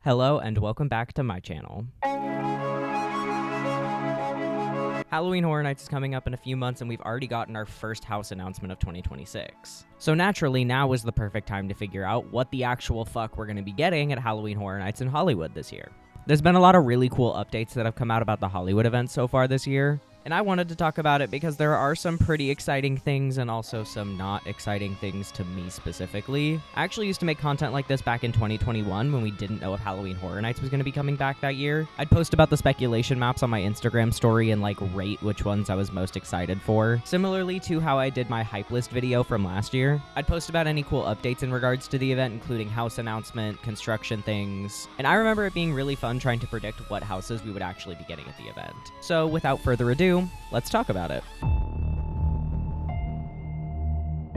Hello and welcome back to my channel. Halloween Horror Nights is coming up in a few months and we've already gotten our first house announcement of 2026. So naturally, now is the perfect time to figure out what the actual fuck we're going to be getting at Halloween Horror Nights in Hollywood this year. There's been a lot of really cool updates that have come out about the Hollywood events so far this year, and I wanted to talk about it because there are some pretty exciting things and also some not exciting things to me specifically. I actually used to make content like this back in 2021 when we didn't know if Halloween Horror Nights was going to be coming back that year. I'd post about the speculation maps on my Instagram story and rate which ones I was most excited for. Similarly to how I did my hype list video from last year, I'd post about any cool updates in regards to the event, including house announcement, construction things, and I remember it being really fun trying to predict what houses we would actually be getting at the event. So without further ado, let's talk about it.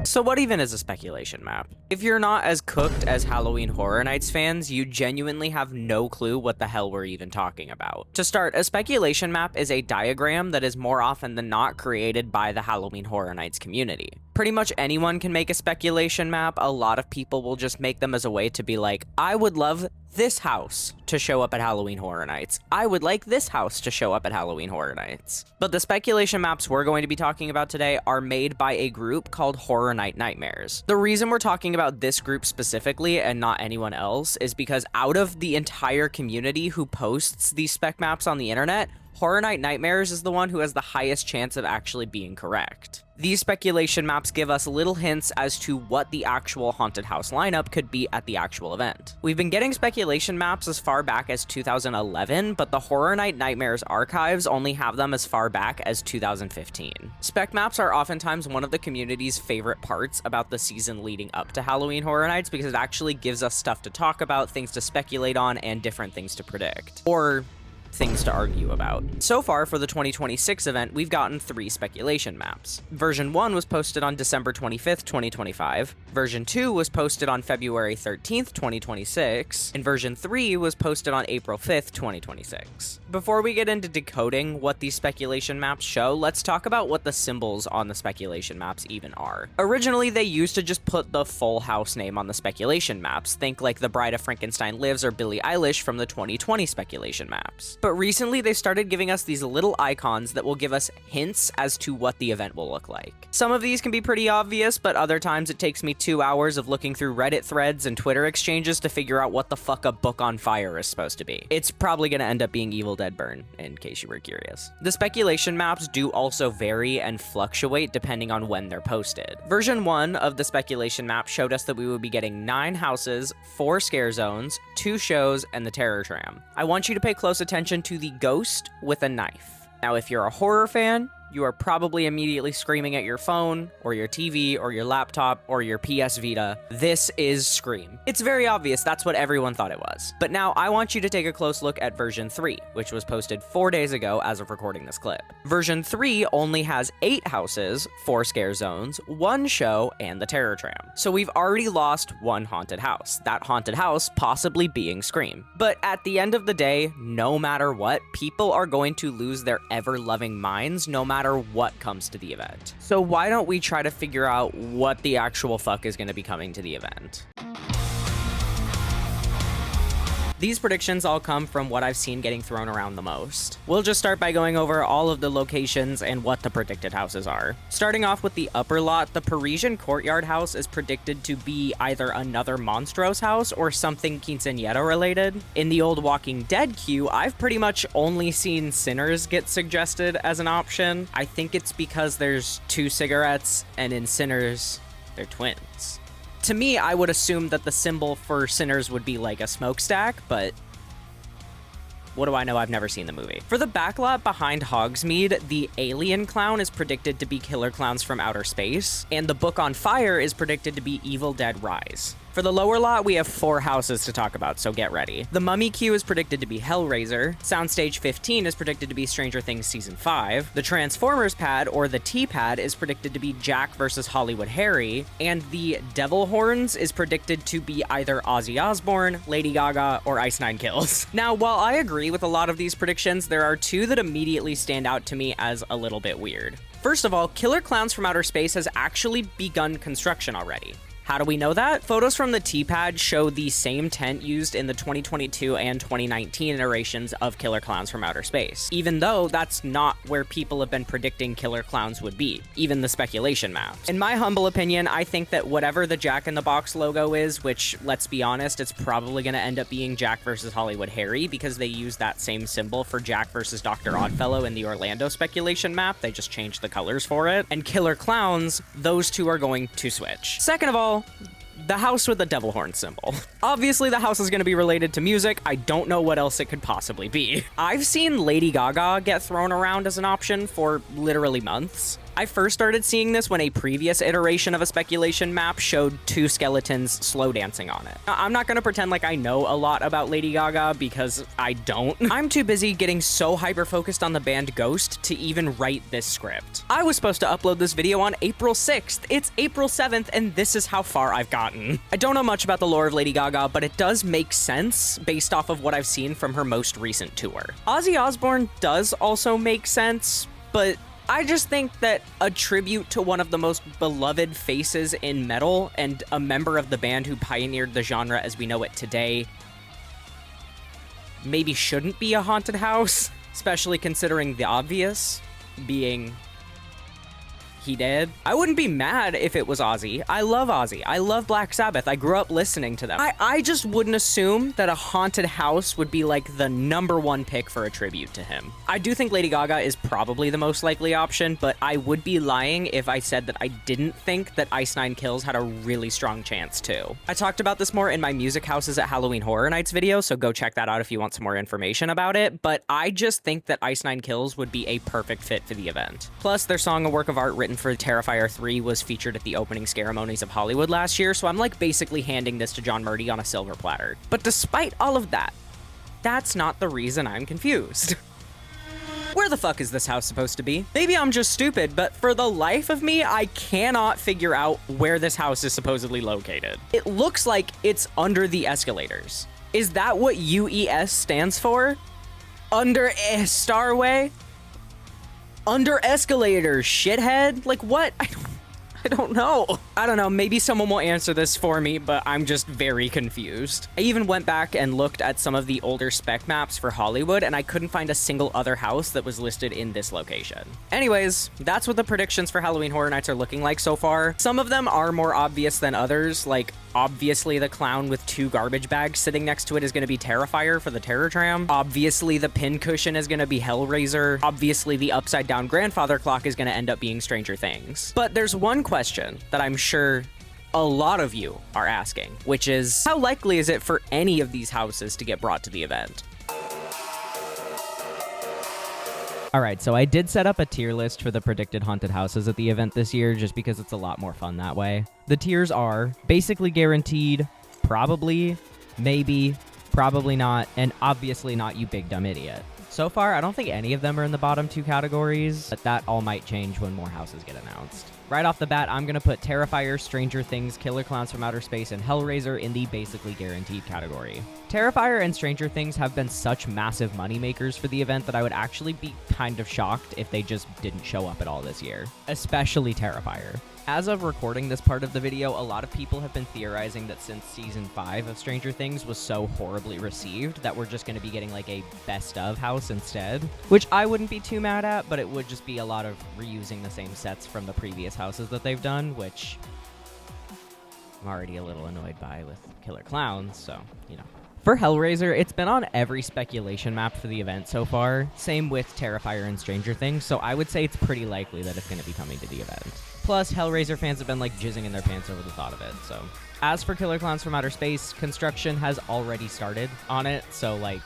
So what even is a speculation map? If you're not as cooked as Halloween Horror Nights fans, you genuinely have no clue what the hell we're even talking about. To start, a speculation map is a diagram that is more often than not created by the Halloween Horror Nights community. Pretty much anyone can make a speculation map. A lot of people will just make them as a way to be like, I would love this house to show up at Halloween Horror Nights. I would like this house to show up at Halloween Horror Nights. But the speculation maps we're going to be talking about today are made by a group called Horror Night Nightmares. The reason we're talking about this group specifically and not anyone else is because out of the entire community who posts these spec maps on the internet, Horror Night Nightmares is the one who has the highest chance of actually being correct. These speculation maps give us little hints as to what the actual haunted house lineup could be at the actual event. We've been getting speculation maps as far back as 2011, but the Horror Night Nightmares archives only have them as far back as 2015. Spec maps are oftentimes one of the community's favorite parts about the season leading up to Halloween Horror Nights because it actually gives us stuff to talk about, things to speculate on, and different things to predict. Or things to argue about. So far for the 2026 event, we've gotten 3 speculation maps. Version 1 was posted on December 25th, 2025. Version 2 was posted on February 13th, 2026. And version 3 was posted on April 5th, 2026. Before we get into decoding what these speculation maps show, let's talk about what the symbols on the speculation maps even are. Originally, they used to just put the full house name on the speculation maps. Think like The Bride of Frankenstein Lives or Billie Eilish from the 2020 speculation maps. But recently, they started giving us these little icons that will give us hints as to what the event will look like. Some of these can be pretty obvious, but other times it takes me 2 hours of looking through Reddit threads and Twitter exchanges to figure out what the fuck a book on fire is supposed to be. It's probably gonna end up being Evil Dead Burn, in case you were curious. The speculation maps do also vary and fluctuate depending on when they're posted. Version 1 of the speculation map showed us that we would be getting 9 houses, 4 scare zones, 2 shows, and the terror tram. I want you to pay close attention to the ghost with a knife. Now, if you're a horror fan, you are probably immediately screaming at your phone, or your TV, or your laptop, or your PS Vita. This is Scream. It's very obvious that's what everyone thought it was. But now I want you to take a close look at version 3, which was posted 4 days ago as of recording this clip. Version 3 only has 8 houses, 4 scare zones, 1 show, and the terror tram. So we've already lost 1 haunted house. That haunted house possibly being Scream. But at the end of the day, no matter what, people are going to lose their ever-loving minds no matter what comes to the event. So why don't we try to figure out what the actual fuck is going to be coming to the event? These predictions all come from what I've seen getting thrown around the most. We'll just start by going over all of the locations and what the predicted houses are. Starting off with the upper lot, the Parisian Courtyard house is predicted to be either another Monstros house or something quinceañera related. In the old Walking Dead queue, I've pretty much only seen Sinners get suggested as an option. I think it's because there's 2 cigarettes, and in Sinners, they're twins. To me, I would assume that the symbol for Sinners would be like a smokestack, but what do I know? I've never seen the movie. For the backlot behind Hogsmeade, the Alien Clown is predicted to be Killer Clowns from Outer Space, and the Book on Fire is predicted to be Evil Dead Rise. For the lower lot, we have 4 houses to talk about, so get ready. The Mummy queue is predicted to be Hellraiser. Soundstage 15 is predicted to be Stranger Things Season 5. The Transformers pad, or the T-pad, is predicted to be Jack vs. Hollywood Harry. And the Devil Horns is predicted to be either Ozzy Osbourne, Lady Gaga, or Ice Nine Kills. Now, while I agree with a lot of these predictions, there are 2 that immediately stand out to me as a little bit weird. First of all, Killer Clowns from Outer Space has actually begun construction already. How do we know that? Photos from the T-Pad show the same tent used in the 2022 and 2019 iterations of Killer Clowns from Outer Space, even though that's not where people have been predicting Killer Clowns would be, even the speculation maps. In my humble opinion, I think that whatever the Jack in the Box logo is, which, let's be honest, it's probably going to end up being Jack versus Hollywood Harry, because they use that same symbol for Jack versus Dr. Oddfellow in the Orlando speculation map. They just changed the colors for it. And Killer Clowns, those two are going to switch. Second of all, the house with the devil horn symbol. Obviously, the house is going to be related to music. I don't know what else it could possibly be. I've seen Lady Gaga get thrown around as an option for literally months. I first started seeing this when a previous iteration of a speculation map showed two skeletons slow dancing on it. Now, I'm not going to pretend like I know a lot about Lady Gaga because I don't. I'm too busy getting so hyper-focused on the band Ghost to even write this script. I was supposed to upload this video on April 6th. It's April 7th, and this is how far I've gotten. I don't know much about the lore of Lady Gaga, but it does make sense based off of what I've seen from her most recent tour. Ozzy Osbourne does also make sense, but I just think that a tribute to one of the most beloved faces in metal and a member of the band who pioneered the genre as we know it today maybe shouldn't be a haunted house, especially considering the obvious being he did. I wouldn't be mad if it was Ozzy. I love Ozzy. I love Black Sabbath. I grew up listening to them. I just wouldn't assume that a haunted house would be like the #1 pick for a tribute to him. I do think Lady Gaga is probably the most likely option, but I would be lying if I said that I didn't think that Ice Nine Kills had a really strong chance too. I talked about this more in my Music Houses at Halloween Horror Nights video, so go check that out if you want some more information about it, but I just think that Ice Nine Kills would be a perfect fit for the event. Plus, their song A Work of Art written for Terrifier 3 was featured at the opening ceremonies of Hollywood last year, so I'm like basically handing this to John Murdy on a silver platter. But despite all of that, that's not the reason I'm confused. Where the fuck is this house supposed to be? Maybe I'm just stupid, but for the life of me, I cannot figure out where this house is supposedly located. It looks like it's under the escalators. Is that what UES stands for? Under a Starway? Under escalators, shithead? Like what? I don't know. I don't know, maybe someone will answer this for me, but I'm just very confused. I even went back and looked at some of the older spec maps for Hollywood, and I couldn't find a single other house that was listed in this location. Anyways, that's what the predictions for Halloween Horror Nights are looking like so far. Some of them are more obvious than others, like obviously the clown with 2 garbage bags sitting next to it is going to be Terrifier for the Terror Tram. Obviously the pincushion is going to be Hellraiser. Obviously the upside down grandfather clock is going to end up being Stranger Things. But there's one question that I'm sure a lot of you are asking, which is how likely is it for any of these houses to get brought to the event? Alright, so I did set up a tier list for the predicted haunted houses at the event this year just because it's a lot more fun that way. The tiers are basically guaranteed, probably, maybe, probably not, and obviously not you big dumb idiot. So far, I don't think any of them are in the bottom 2 categories, but that all might change when more houses get announced. Right off the bat, I'm going to put Terrifier, Stranger Things, Killer Clowns from Outer Space, and Hellraiser in the basically guaranteed category. Terrifier and Stranger Things have been such massive moneymakers for the event that I would actually be kind of shocked if they just didn't show up at all this year. Especially Terrifier. As of recording this part of the video, a lot of people have been theorizing that since Season 5 of Stranger Things was so horribly received that we're just going to be getting like a best of house instead, which I wouldn't be too mad at, but it would just be a lot of reusing the same sets from the previous houses that they've done, which I'm already a little annoyed by with Killer Clowns, so, you know. For Hellraiser, it's been on every speculation map for the event so far, same with Terrifier and Stranger Things, so I would say it's pretty likely that it's going to be coming to the event. Plus, Hellraiser fans have been like jizzing in their pants over the thought of it, so. As for Killer Clowns from Outer Space, construction has already started on it, so like,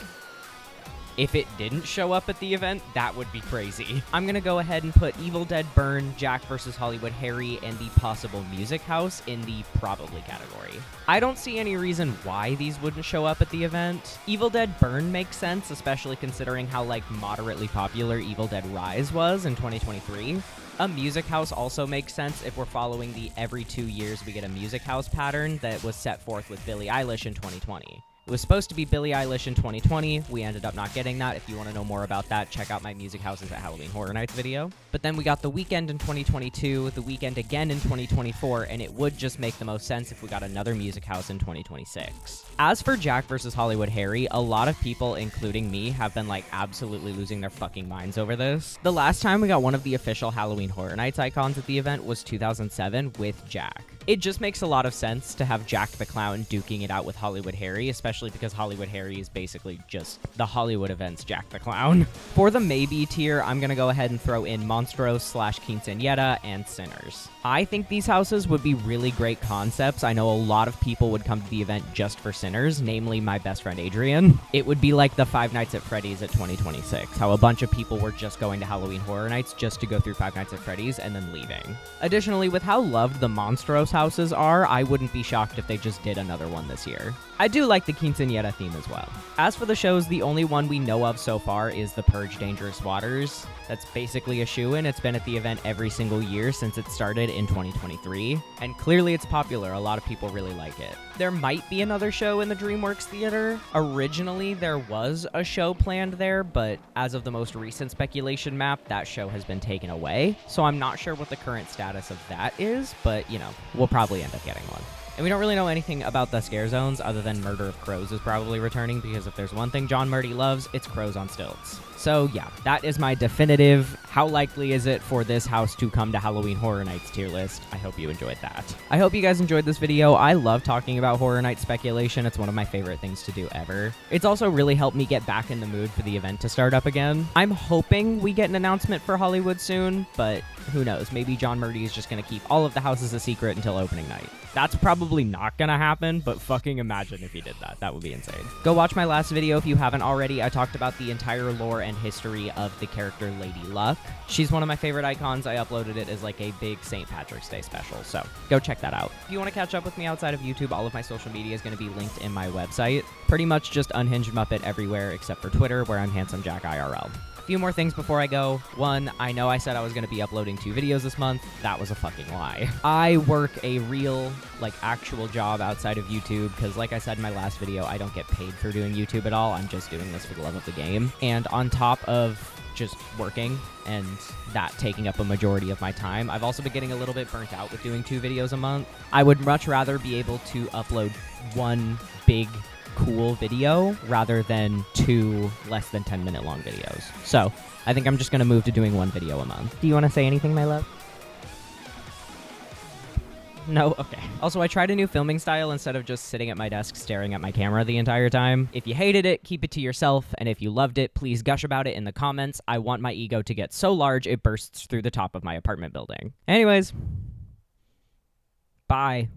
if it didn't show up at the event, that would be crazy. I'm gonna go ahead and put Evil Dead Burn, Jack vs. Hollywood Harry, and the possible music house in the probably category. I don't see any reason why these wouldn't show up at the event. Evil Dead Burn makes sense, especially considering how like moderately popular Evil Dead Rise was in 2023. A music house also makes sense if we're following the every 2 years we get a music house pattern that was set forth with Billie Eilish in 2020. It was supposed to be Billie Eilish in 2020. We ended up not getting that. If you want to know more about that, check out my Music Houses at Halloween Horror Nights video. But then we got The Weeknd in 2022, The Weeknd again in 2024, and it would just make the most sense if we got another Music House in 2026. As for Jack versus Hollywood Harry, a lot of people, including me, have been like absolutely losing their fucking minds over this. The last time we got one of the official Halloween Horror Nights icons at the event was 2007 with Jack. It just makes a lot of sense to have Jack the Clown duking it out with Hollywood Harry, especially because Hollywood Harry is basically just the Hollywood event's Jack the Clown. For the maybe tier, I'm gonna go ahead and throw in Monstros / Quinceañera and Sinners. I think these houses would be really great concepts. I know a lot of people would come to the event just for Sinners, namely my best friend Adrian. It would be like the Five Nights at Freddy's at 2026, how a bunch of people were just going to Halloween Horror Nights just to go through Five Nights at Freddy's and then leaving. Additionally, with how loved the Monstros houses are, I wouldn't be shocked if they just did another one this year. I do like the Quinceañera theme as well. As for the shows, the only one we know of so far is The Purge Dangerous Waters. That's basically a shoo-in. It's been at the event every single year since it started in 2023, and clearly it's popular. A lot of people really like it. There might be another show in the DreamWorks Theater. Originally, there was a show planned there, but as of the most recent speculation map, that show has been taken away. So I'm not sure what the current status of that is, but, you know, we'll probably end up getting one. And we don't really know anything about the scare zones other than Murder of Crows is probably returning, because if there's one thing John Murdy loves, it's crows on stilts. So yeah, that is my definitive how likely is it for this house to come to Halloween Horror Nights tier list. I hope you enjoyed that. I hope you guys enjoyed this video. I love talking about Horror Night speculation. It's one of my favorite things to do ever. It's also really helped me get back in the mood for the event to start up again. I'm hoping we get an announcement for Hollywood soon, but who knows? Maybe John Murdy is just going to keep all of the houses a secret until opening night. That's probably not going to happen, but fucking imagine if he did that. That would be insane. Go watch my last video if you haven't already. I talked about the entire lore and history of the character Lady Luck. She's one of my favorite icons. I uploaded it as like a big St. Patrick's Day special, so go check that out. If you want to catch up with me outside of YouTube, all of my social media is going to be linked in my website. Pretty much just Unhinged Muppet everywhere except for Twitter, where I'm Handsome Jack IRL. Few more things before I go. One, I know I said I was going to be uploading 2 videos this month. That was a fucking lie. I work a real, like, actual job outside of YouTube, because like I said in my last video, I don't get paid for doing YouTube at all. I'm just doing this for the love of the game. And on top of just working and that taking up a majority of my time, I've also been getting a little bit burnt out with doing 2 videos a month. I would much rather be able to upload one big cool video rather than 2 less than 10-minute long videos. So I think I'm just going to move to doing 1 video a month. Do you want to say anything, my love? No? Okay. Also, I tried a new filming style instead of just sitting at my desk staring at my camera the entire time. If you hated it, keep it to yourself, and if you loved it, please gush about it in the comments. I want my ego to get so large it bursts through the top of my apartment building. Anyways, bye.